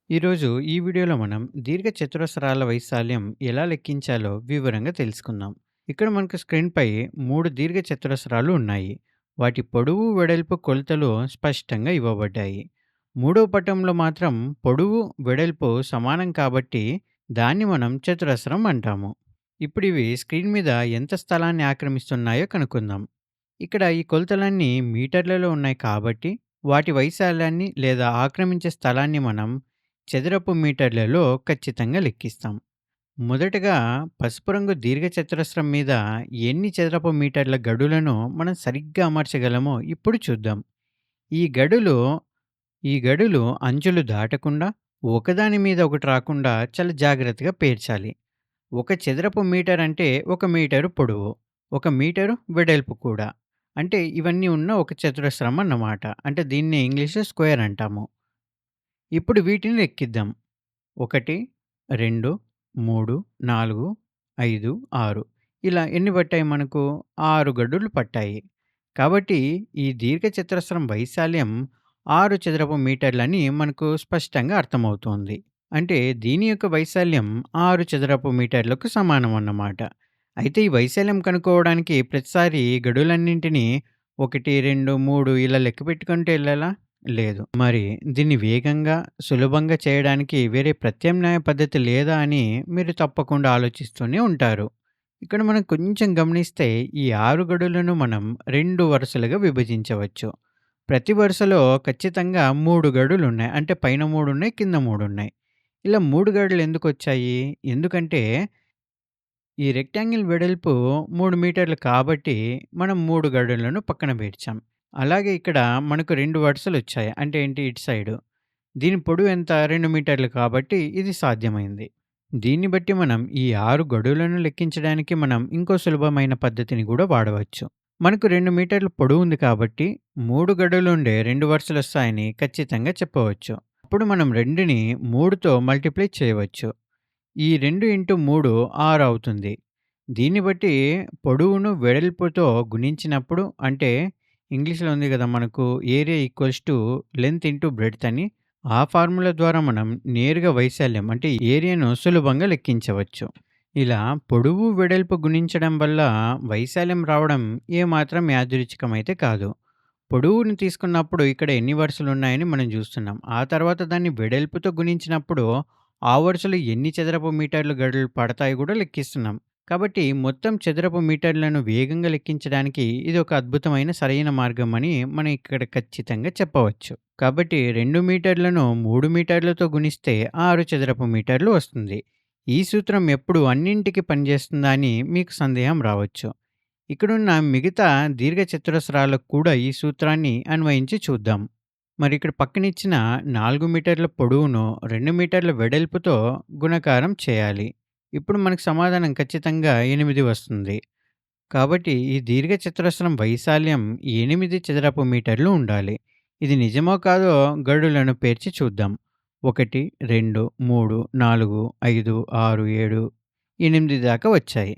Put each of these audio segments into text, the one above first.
ఈరోజు ఈ వీడియోలో మనం దీర్ఘచతురస్రాల వైశాల్యం ఎలా లెక్కించాలో వివరంగా తెలుసుకుందాం. ఇక్కడ మనకు స్క్రీన్పై 3 దీర్ఘచతురస్రాలు ఉన్నాయి. వాటి పొడవు, వెడల్పు కొలతలు స్పష్టంగా ఇవ్వబడ్డాయి. మూడో పటంలో మాత్రం పొడవు, వెడల్పు సమానం కాబట్టి దాన్ని మనం చతురస్రం అంటాము. ఇప్పుడు ఇవి స్క్రీన్ మీద ఎంత స్థలాన్ని ఆక్రమిస్తున్నాయో కనుక్కుందాం. ఇక్కడ ఈ కొలతలన్నీ మీటర్లలో ఉన్నాయి కాబట్టి వాటి వైశాల్యాన్ని లేదా ఆక్రమించే స్థలాన్ని మనం చదరపు మీటర్లలో ఖచ్చితంగా లెక్కిస్తాం. మొదటగా పసుపు రంగు దీర్ఘచతురస్రం మీద ఎన్ని చదరపు మీటర్ల గడులను మనం సరిగ్గా అమర్చగలమో ఇప్పుడు చూద్దాం. ఈ గడులు ఈ గడులు అంచులు దాటకుండా ఒకదాని మీద ఒకటి రాకుండా చాలా జాగ్రత్తగా పేర్చాలి. ఒక చదరపు మీటర్ అంటే 1 మీటరు పొడవు, 1 మీటరు వెడల్పు కూడా. అంటే ఇవన్నీ ఉన్న ఒక చతురస్రం అన్నమాట. అంటే దీన్ని ఇంగ్లీష్‌లో స్క్వేర్ అంటాము. ఇప్పుడు వీటిని లెక్కిద్దాం. 1, 2, 3, 4, 5, 6 ఇలా ఎన్ని పట్టాయి మనకు? 6 గడులు పట్టాయి. కాబట్టి ఈ దీర్ఘచతురస్రం వైశాల్యం 6 చదరపు మీటర్లని మనకు స్పష్టంగా అర్థమవుతోంది. అంటే దీని యొక్క వైశాల్యం 6 చదరపు మీటర్లకు సమానం అన్నమాట. అయితే ఈ వైశాల్యం కనుక్కోవడానికి ప్రతిసారి గడులన్నింటినీ 1, 2, 3 ఇలా లెక్క పెట్టుకుంటూ ఎళ్ళాలా? లేదు. మరి దీన్ని వేగంగా, సులభంగా చేయడానికి వేరే ప్రత్యామ్నాయ పద్ధతి లేదా అని మీరు తప్పకుండా ఆలోచిస్తూనే ఉంటారు. ఇక్కడ మనం కొంచెం గమనిస్తే ఈ 6 గడులను మనం 2 వరుసలుగా విభజించవచ్చు. ప్రతి వరుసలో ఖచ్చితంగా 3 గడులున్నాయి. అంటే పైన 3 ఉన్నాయి, కింద 3 ఉన్నాయి. ఇలా 3 గడులు ఎందుకొచ్చాయి? ఎందుకంటే ఈ రెక్టాంగిల్ వెడల్పు 3 మీటర్లు కాబట్టి మనం 3 గడులను పక్కన పేర్చాం. అలాగే ఇక్కడ మనకు 2 వరుసలొచ్చాయి. అంటే ఏంటి? ఇటు సైడు. దీని పొడవు ఎంత? 2 మీటర్లు కాబట్టి ఇది సాధ్యమైంది. దీన్ని బట్టి మనం ఈ 6 గడులను లెక్కించడానికి మనం ఇంకో సులభమైన పద్ధతిని గూడా వాడవచ్చు. మనకు 2 మీటర్ల పొడవుంది కాబట్టి 3 గడులుండే 2 వరుసలొస్తాయని ఖచ్చితంగా చెప్పవచ్చు. అప్పుడు మనం 2ని 3తో మల్టిప్లై చేయవచ్చు. ఈ 2 ఇంటూ 3 6 అవుతుంది. దీన్ని బట్టి పొడవును వెడల్పుతో గుణించినప్పుడు అంటే ఇంగ్లీష్‌లో ఉంది గదా! మనకు area equals to length into breadth అని. ఆ ఫార్ములా ద్వారా మనం నేరుగా వైశాల్యం అంటే ఏరియాను సులభంగా లెక్కించవచ్చు. ఇలా పొడవు, వెడల్పు గుణించడం వల్ల వైశాల్యం రావడం ఏమాత్రం యాదృచ్చికమైతే కాదు. పొడవుని తీసుకున్నప్పుడు ఇక్కడ ఎన్ని వరుసలున్నాయని మనం జూస్తున్నాం. ఆ తర్వాత దాన్ని వెడల్పుతో గుణించినప్పుడు ఆ వరుసలో ఎన్ని చదరపు మీటర్లు గడులు పడతాయో గూడా లెక్కిస్తున్నాం. కాబట్టి మొత్తం చదరపు మీటర్లను వేగంగా లెక్కించడానికి ఇది ఒక అద్భుతమైన సరైన మార్గం అని మనం ఇక్కడ ఖచ్చితంగా చెప్పవచ్చు. కాబట్టి 2 మీటర్లను 3 మీటర్లతో గుణిస్తే 6 చదరపు మీటర్లు వస్తుంది. ఈ సూత్రం ఎప్పుడు అన్నింటికి పనిచేస్తుందా అని మీకు సందేహం రావచ్చు. ఇక్కడున్న మిగతా దీర్ఘచతురస్రాలకు కూడా ఈ సూత్రాన్ని అన్వయించి చూద్దాం. మరి ఇక్కడ పక్కనిచ్చిన 4 మీటర్ల పొడవును 2 మీటర్ల వెడల్పుతో గుణకారం చేయాలి. ఇప్పుడు మనకు సమాధానం ఖచ్చితంగా 8 వస్తుంది. కాబట్టి ఈ దీర్ఘచతురస్రం వైశాల్యం 8 చదరపు మీటర్లు ఉండాలి. ఇది నిజమో కాదో గడులను పేర్చి చూద్దాం. 1, 2, 3, 4, 5, 6, 7, 8 దాకా వచ్చాయి.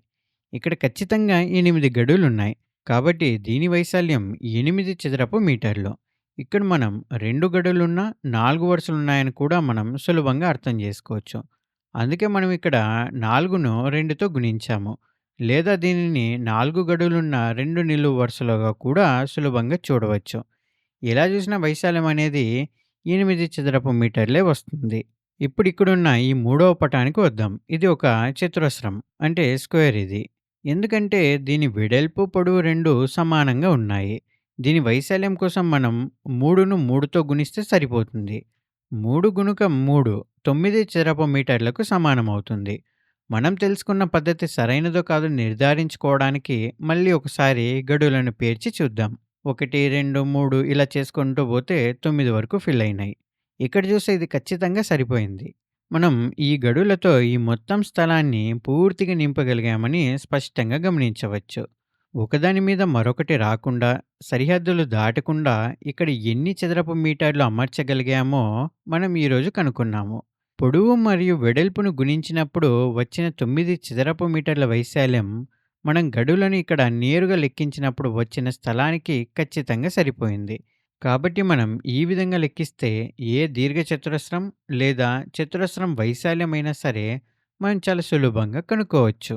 ఇక్కడ ఖచ్చితంగా 8 గడులున్నాయి. కాబట్టి దీని వైశాల్యం 8 చదరపు మీటర్లు. ఇక్కడ మనం 2 గడులున్న 4 వరుసలున్నాయని కూడా మనం సులభంగా అర్థం చేసుకోవచ్చు. అందుకే మనం ఇక్కడ 4ను 2తో గుణించాము. లేదా దీనిని 4 గడులున్న 2 నిలువు వరుసలుగా కూడా సులభంగా చూడవచ్చు. ఎలా చూసినా వైశాల్యం అనేది 8 చదరపు మీటర్లే వస్తుంది. ఇప్పుడు ఇక్కడున్న ఈ మూడవ పటానికి వద్దాం. ఇది ఒక చతురస్రం అంటే స్క్వేర్ ఇది. ఎందుకంటే దీని వెడల్పు, పొడవు 2 సమానంగా ఉన్నాయి. దీని వైశాల్యం కోసం మనం 3ను 3తో గుణిస్తే సరిపోతుంది. 3 గుణకం 3 9 చదరపు మీటర్లకు సమానమవుతుంది. మనం తెలుసుకున్న పద్ధతి సరైనదో కాదో నిర్ధారించుకోవడానికి మళ్ళీ ఒకసారి గడులను పేర్చి చూద్దాం. 1, 2, 3 ఇలా చేసుకుంటూ పోతే 9 వరకు ఫిల్ అయినాయి. ఇక్కడ చూస్తే ఇది ఖచ్చితంగా సరిపోయింది. మనం ఈ గడులతో ఈ మొత్తం స్థలాన్ని పూర్తిగా నింపగలిగామని స్పష్టంగా గమనించవచ్చు. ఒకదాని మీద మరొకటి రాకుండా, సరిహద్దులు దాటకుండా ఇక్కడ ఎన్ని చదరపు మీటర్లు అమర్చగలిగామో మనం ఈరోజు కనుక్కున్నాము. పొడవు మరియు వెడల్పును గుణించినప్పుడు వచ్చిన 9 చదరపు మీటర్ల వైశాల్యం మనం గడులను ఇక్కడ నేరుగా లెక్కించినప్పుడు వచ్చిన స్థలానికి ఖచ్చితంగా సరిపోయింది. కాబట్టి మనం ఈ విధంగా లెక్కిస్తే ఏ దీర్ఘచతురస్రం లేదా చతురస్రం వైశాల్యమైనా సరే మనం చాలా సులభంగా కనుక్కోవచ్చు.